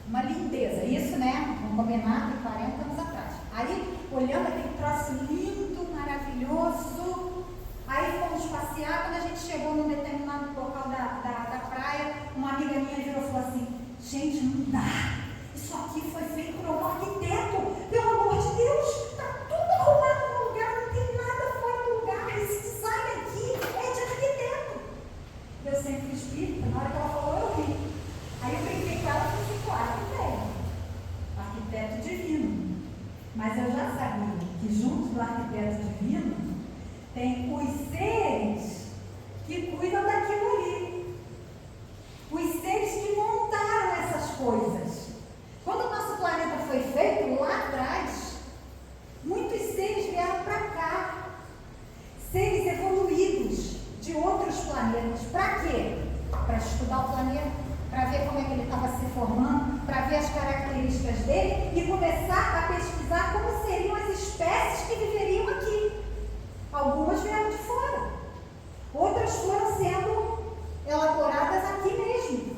[SPEAKER 1] Uma lindeza. Isso, né? Vamos combinar, de 40 anos atrás. Aí, olhando aquele troço lindo, maravilhoso. Aí fomos passear, quando a gente chegou num determinado local da praia, uma amiga minha virou e falou assim: gente, não dá. Isso aqui foi feito por um arquiteto. Pelo amor de Deus, está tudo arrumado no lugar, não tem nada fora do lugar. Esse design aqui é de arquiteto. Eu sempre fui espírita, na hora que ela falou, eu ri. Aí eu brinquei com ela e falei assim: claro, arquiteto divino. Mas eu já sabia que junto do arquiteto divino tem os seres que cuidam daquilo ali. Os seres que montaram essas coisas. Quando o nosso planeta foi feito, lá atrás, muitos seres vieram para cá. Seres evoluídos de outros planetas. Para quê? Para estudar o planeta, para ver como é que ele estava se formando, para ver as características dele e começar a pesquisar como seriam as espécies que viveriam aqui. Algumas vieram de fora, outras foram sendo elaboradas aqui mesmo.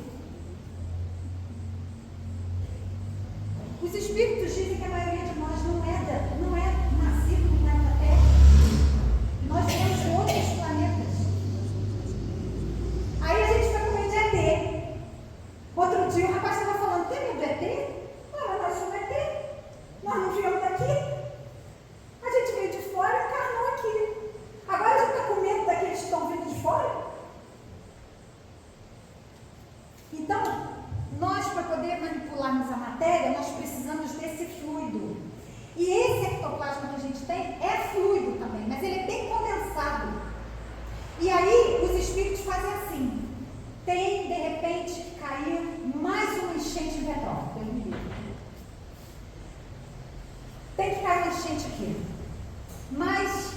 [SPEAKER 1] Os espíritos dizem que a maioria de nós não é nascido no planeta Terra. Nós viemos de outros planetas. Aí a gente foi comer de ET. Outro dia o rapaz estava falando: tem medo de ET? Mas nós somos ET. Nós não viemos daqui. A gente veio de fora e encarnou aqui. Agora a gente está com medo daqueles que estão vindo de fora? Então, nós, para poder manipularmos a matéria, nós precisamos desse fluido. E esse ectoplasma que a gente tem é fluido também, mas ele é bem condensado. E aí, os espíritos fazem assim. Tem, de repente, que cair mais uma enchente em Petrópolis. Tem que cair uma enchente aqui. Mas,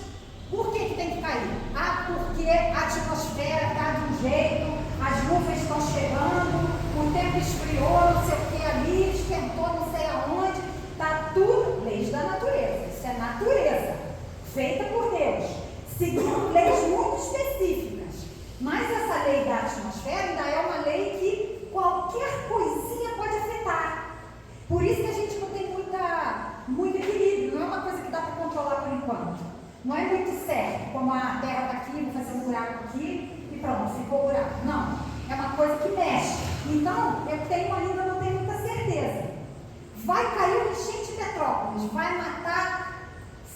[SPEAKER 1] por que tem que cair? Porque a atmosfera está de um jeito, as nuvens estão chegando, o tempo esfriou, não sei o que ali, esquentou não sei aonde, está tudo leis da natureza. Isso é natureza, feita por Deus, seguindo leis muito específicas. Mas essa lei da atmosfera ainda é uma lei que qualquer coisinha pode afetar. Por isso que a gente não tem muito equilíbrio, não é uma coisa que dá para controlar por enquanto. Não é muito certo, como a terra está aqui, vou fazer um buraco aqui e pronto, ficou o buraco. Não, é uma coisa que mexe. Então, eu ainda não tenho muita certeza. Vai cair uma enchente em Petrópolis, vai matar.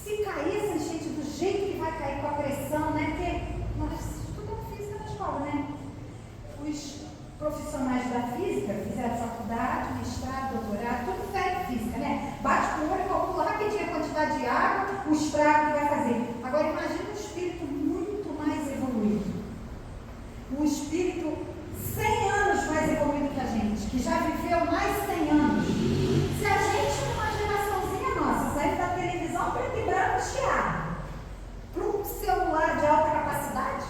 [SPEAKER 1] Se cair essa enchente do jeito que vai cair com a pressão, né? Porque profissionais da física, fizeram faculdade, mestrado, doutorado, tudo fé física, né? Bate com o olho, calcula rapidinho a quantidade de água, o estrago que vai fazer. Agora imagina um espírito muito mais evoluído. Um espírito 100 anos mais evoluído que a gente, que já viveu mais 100 anos. Se a gente, numa geraçãozinha nossa, sair da televisão preto e branco chiado, para um celular de alta capacidade,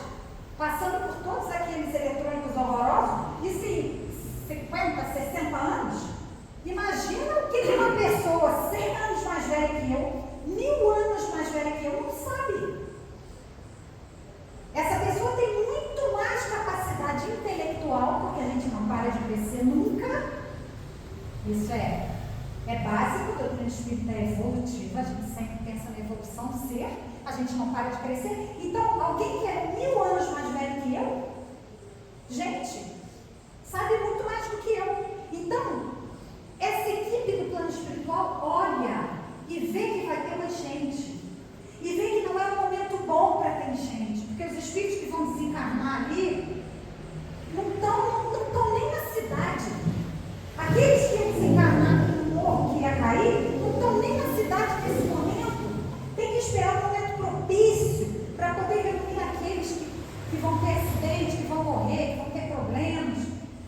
[SPEAKER 1] passando por todos aqueles eletrônicos horrorosos, isso em 50, 60 anos, imagina o que uma pessoa 100 anos mais velha que eu, 1000 anos mais velha que eu, não sabe. Essa pessoa tem muito mais capacidade intelectual, porque a gente não para de crescer nunca. Isso é básico, a doutrina espírita é evolutiva, a gente sempre pensa na evolução do ser, a gente não para de crescer. Então, alguém que é 1000 anos mais velho que eu, gente, sabe muito mais do que eu. Então, essa equipe do plano espiritual olha e vê que vai ter uma enchente. E vê que não é um momento bom para ter enchente, porque os espíritos que vão desencarnar ali não estão nem na cidade. Aqueles que iam desencarnar no morro que ia cair, não estão nem na cidade nesse momento. Tem que esperar um momento propício para poder reunir aqueles que vão ter acidente, que vão morrer, que vão ter problemas.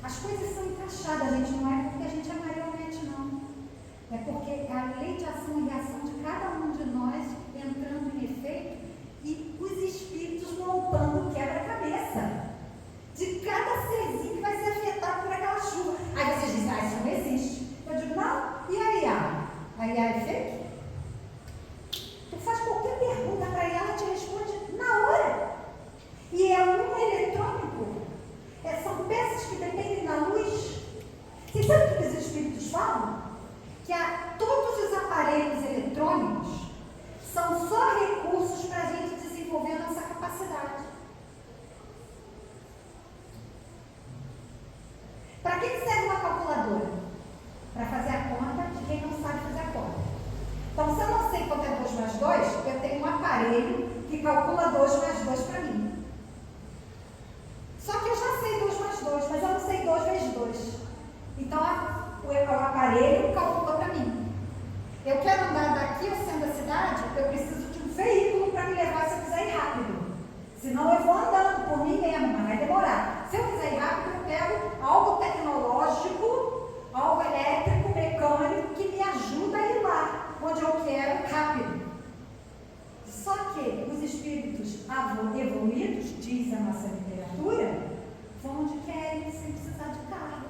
[SPEAKER 1] As coisas são encaixadas, gente, não é porque a gente é marionete, não. É porque é a lei de ação e reação de cada um de nós entrando em efeito e os espíritos montando o quebra-cabeça de cada serzinho que vai ser afetado por aquela chuva. Aí vocês dizem, isso não existe. Eu digo, não, e a IA? A IA é fake? Tu faz qualquer pergunta para ela, ela te responde na hora. E é um eletrônico. São peças que dependem da luz. Vocês sabem o que os espíritos falam? Que todos os aparelhos eletrônicos são só recursos para a gente desenvolver a nossa capacidade. Para que serve uma calculadora? Para fazer a conta de quem não sabe fazer a conta. Então, se eu não sei quanto é 2 mais 2, eu tenho um aparelho que calcula 2 mais 2 para mim. Só que eu já sei 2 mais 2, mas eu não sei 2 vezes 2. Então, o aparelho calcula para mim. Eu quero andar daqui ao centro da cidade, eu preciso de um veículo para me levar se eu quiser ir rápido. Senão eu vou andando por mim mesma, mas vai demorar. Se eu quiser ir rápido, eu pego algo tecnológico, algo elétrico, mecânico, que me ajuda a ir lá, onde eu quero rápido. Só que os espíritos evoluídos, diz a nossa literatura, vão onde querem sem precisar de carro.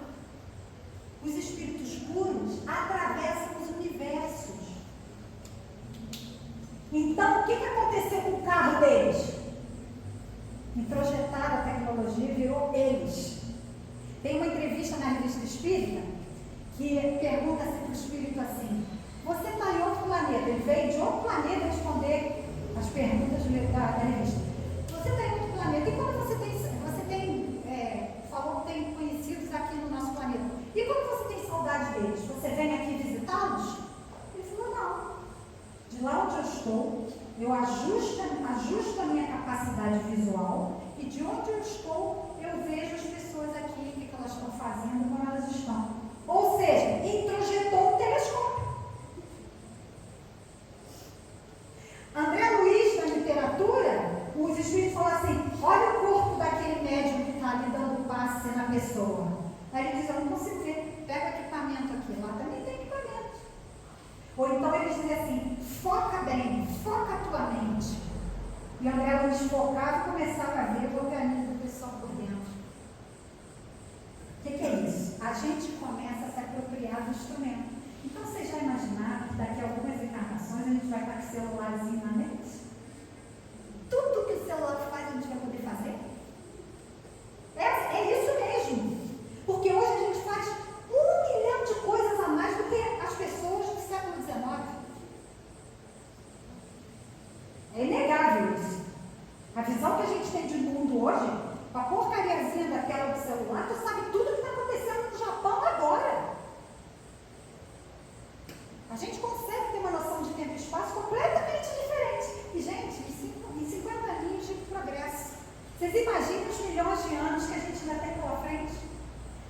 [SPEAKER 1] Os espíritos puros atravessam os universos. Então, o que aconteceu com o carro deles? Introjetaram a tecnologia e virou eles. Tem uma entrevista na Revista Espírita que pergunta-se para o espírito assim: você está em outro planeta? Ele veio de outro planeta responder as perguntas da revista. Você está em outro planeta? E quando você falou que tem conhecidos aqui no nosso planeta, e quando você tem saudade deles, você vem aqui visitá-los? Ele falou, não. De lá onde eu estou, eu ajusto a minha capacidade visual, e de onde eu estou, eu vejo as pessoas aqui, o que elas estão fazendo, como elas estão. Ou seja, introjetou o telescópio. André Luiz, na literatura, os espíritos falam assim, olha o corpo daquele médium que está ali dando passe na pessoa. Aí ele diz, eu não consigo ver, pega o equipamento aqui, lá também tem equipamento. Ou então eles dizem assim, foca bem, foca a tua mente. E André Luiz focava e começava a ver o organismo do pessoal por dentro. O que é isso? A gente começa a se apropriar do instrumento. Então vocês já imaginaram que daqui a algumas encarnações a gente vai estar com o celularzinho na mente? Tudo que o celular faz a gente vai poder fazer? É isso mesmo. Porque hoje a gente faz 1 milhão de coisas a mais do que as pessoas do século XIX. É inegável isso. A visão que a gente tem de mundo hoje, com a porcariazinha da tela do celular, tu sabe tudo o que está acontecendo no Japão agora. A gente consegue ter uma noção de tempo e espaço completamente diferente. E, gente, em 50 aninhos de progresso. Vocês imaginam os milhões de anos que a gente ainda tem pela frente?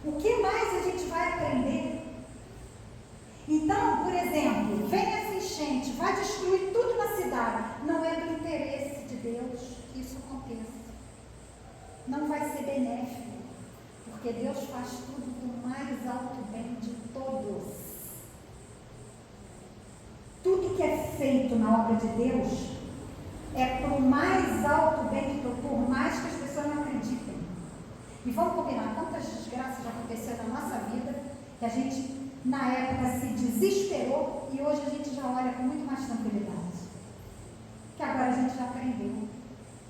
[SPEAKER 1] O que mais a gente vai aprender? Então, por exemplo, vem essa enchente, vai destruir tudo na cidade. Não é do interesse de Deus que isso aconteça. Não vai ser benéfico, porque Deus faz tudo com o mais alto bem de todos. Tudo que é feito na obra de Deus é para o mais alto bem de todos, por mais que as pessoas não acreditem. E vamos combinar, quantas desgraças já aconteceram na nossa vida, que a gente, na época, se desesperou e hoje a gente já olha com muito mais tranquilidade. Que agora a gente já aprendeu.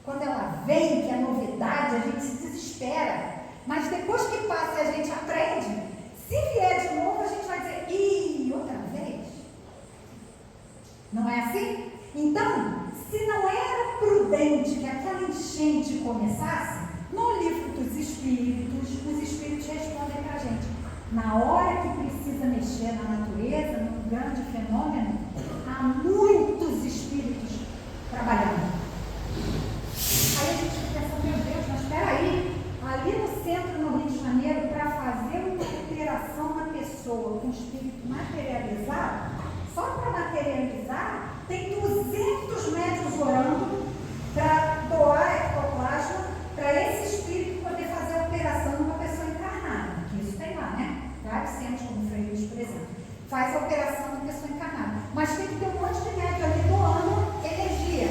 [SPEAKER 1] Quando ela vem, que é novidade, a gente se desespera. Mas depois que passa e a gente aprende, se vier de novo, a gente vai dizer, ih, outra vez? Não é assim? Então, se não era prudente que aquela enchente começasse, no livro dos Espíritos, os Espíritos respondem para a gente. Na hora que precisa mexer na natureza, num grande fenômeno, há muitos espíritos trabalhando. Aí a gente fica pensando, meu Deus, mas espera aí, ali no centro, no Rio de Janeiro, para fazer uma operação na pessoa com espírito materializado, só para materializar, tem 200 médicos orando para doar ectoplasma para esse espírito poder fazer a operação numa pessoa encarnada. Que isso tem lá, né? Vários centros, como Frei Luiz, por exemplo, faz a operação numa pessoa encarnada. Mas tem que ter um monte de médico ali doando energia.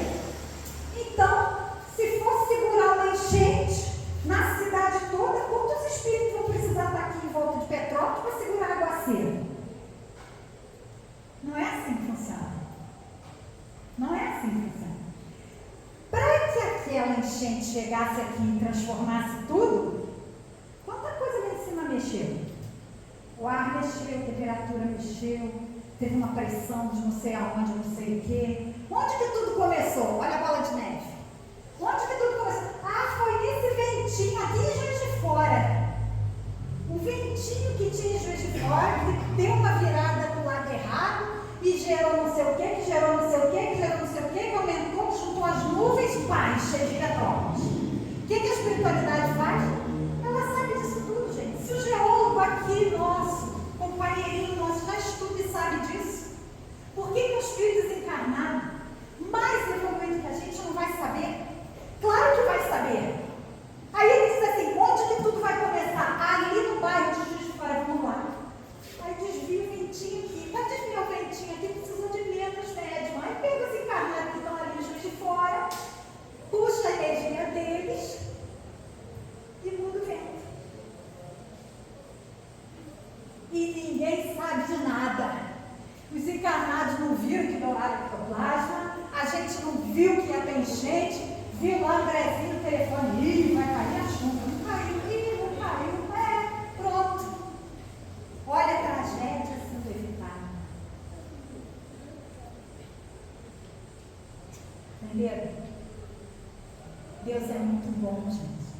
[SPEAKER 1] Então, se for segurar uma enchente na cidade toda, quantos espíritos vão precisar estar aqui em volta de Petrópolis para segurar aguaceiro? Não é assim que funciona. Não é assim que funciona. Para que aquela enchente chegasse aqui e transformasse tudo, quanta coisa lá em cima mexeu? O ar mexeu, a temperatura mexeu, teve uma pressão de não sei aonde, não sei o quê. Onde que tudo começou? Olha a bola de neve. Onde que tudo começou? Ah, foi nesse ventinho aqui em Juiz de Fora. O ventinho que tinha em Juiz de Fora, que deu uma virada do lado errado e gerou não sei o quê, que gerou não sei o quê, que gerou não sei o quê, que aumentou, juntou as nuvens, pá, cheio de Petrópolis. O que a espiritualidade faz? Ela sabe disso tudo, gente. Se o geólogo aqui, nosso, companheirinho nosso, já estuda e sabe disso, por que o espírito desencarnado, mais evoluído que a gente, não vai saber? Claro que vai saber. Aí ele diz assim, onde que tudo vai começar? Ali no bairro de Juiz de Fora, vamos lá. Aí desvia o ventinho aqui. Para desviar o ventinho aqui, precisam de menos médium. Aí pega os encarnados que estão ali em Juiz de Fora, puxa a energia deles e muda o vento. E ninguém sabe de nada. Os encarnados não viram que doaram ectoplasma, a gente não viu que ia ter enchente, viu lá Andrezinho no telefone, ih, vai cair a chuva, não caiu, ih, não caiu, pronto. Olha a tragédia sendo evitada. Entenderam? Deus é muito bom, gente.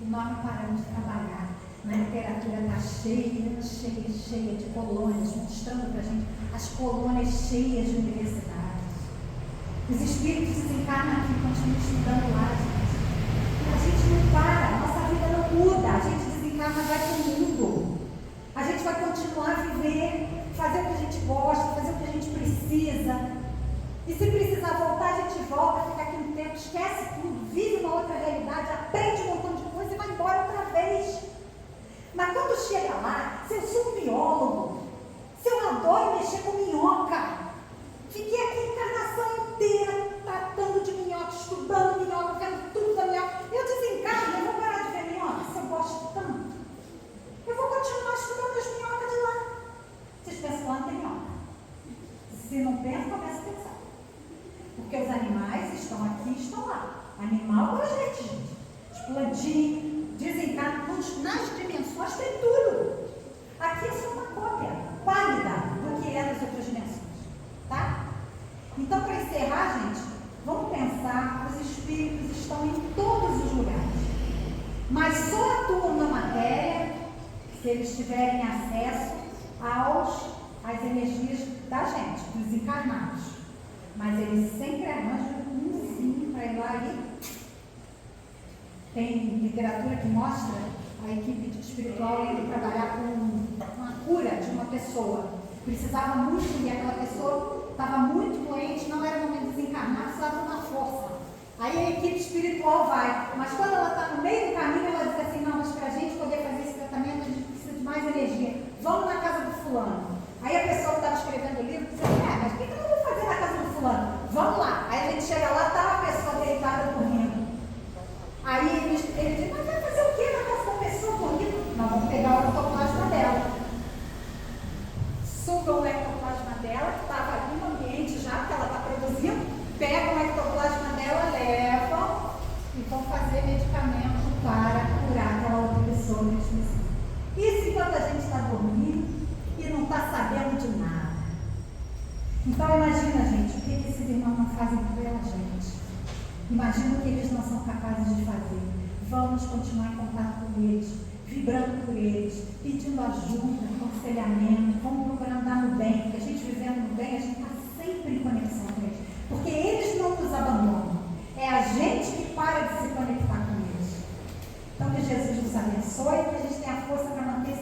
[SPEAKER 1] E nós não paramos de trabalhar. Na literatura está cheia de colônias, mostrando para a gente as colônias cheias de universidades. Os espíritos desencarnam aqui, continuam estudando lá, gente. A gente não para, a nossa vida não muda, a gente desencarna, vai para o mundo. A gente vai continuar a viver, fazer o que a gente gosta, fazer o que a gente precisa. E se precisar voltar, a gente volta, fica aqui um tempo, esquece tudo, vive uma outra realidade, aprende um montão de coisa e vai embora outra vez. Mas quando chega lá, se eu sou um biólogo, se eu adoro mexer com minhoca, fiquei aqui a encarnação inteira tratando de minhoca, estudando minhoca, vendo tudo da minhoca. Eu desencarno, eu vou parar de ver minhoca, se eu gosto tanto. Eu vou continuar estudando as minhocas de lá. Vocês pensam lá, não tem minhoca. Se não pensa, começa a pensar. Porque os animais estão aqui e estão lá. Animal com a gente. Os plantinhos, desencarnam nas dimensões, tem tudo. Aqui é só uma cópia válida do que é nas outras dimensões. Tá? Então, para encerrar, gente, vamos pensar que os espíritos estão em todos os lugares. Mas só atuam na matéria se eles tiverem acesso às energias da gente, dos encarnados. Mas eles sempre arranjam um sim para ir lá e tem literatura que mostra a equipe espiritual indo trabalhar com a cura de uma pessoa. Precisava muito, e aquela pessoa estava muito doente, não era momento de desencarnar, precisava de uma força. Aí a equipe espiritual vai, mas quando ela está no meio do caminho, ela diz assim, não, mas para a gente poder fazer esse tratamento, a gente precisa de mais energia. Vamos na casa do fulano. Aí a pessoa que estava escrevendo o livro diz assim, mas o que eu não vou fazer na casa do fulano? Vamos lá. Aí a gente chega lá, está a pessoa deitada dormindo. Aí ele diz, mas vai fazer o que na casa da pessoa dormindo? Nós vamos pegar o ectoplasma dela. Suga o ectoplasma dela, que estava ali no ambiente já, que ela está produzindo, pegam o ectoplasma dela, levam e vão fazer medicamento para curar aquela outra pessoa que precisa. Isso enquanto a gente está dormindo e não está sabendo de nada. Então imagina, gente, o que esses irmãos não fazem pela gente. Imagina o que eles não são capazes de fazer. Vamos continuar em contato com eles, vibrando por eles, pedindo ajuda, aconselhamento, vamos procurando dar no bem, porque a gente vivendo no bem, a gente está sempre em conexão com eles. Porque eles não nos abandonam. É a gente que para de se conectar com eles. Então que Jesus nos abençoe e que a gente tenha força para manter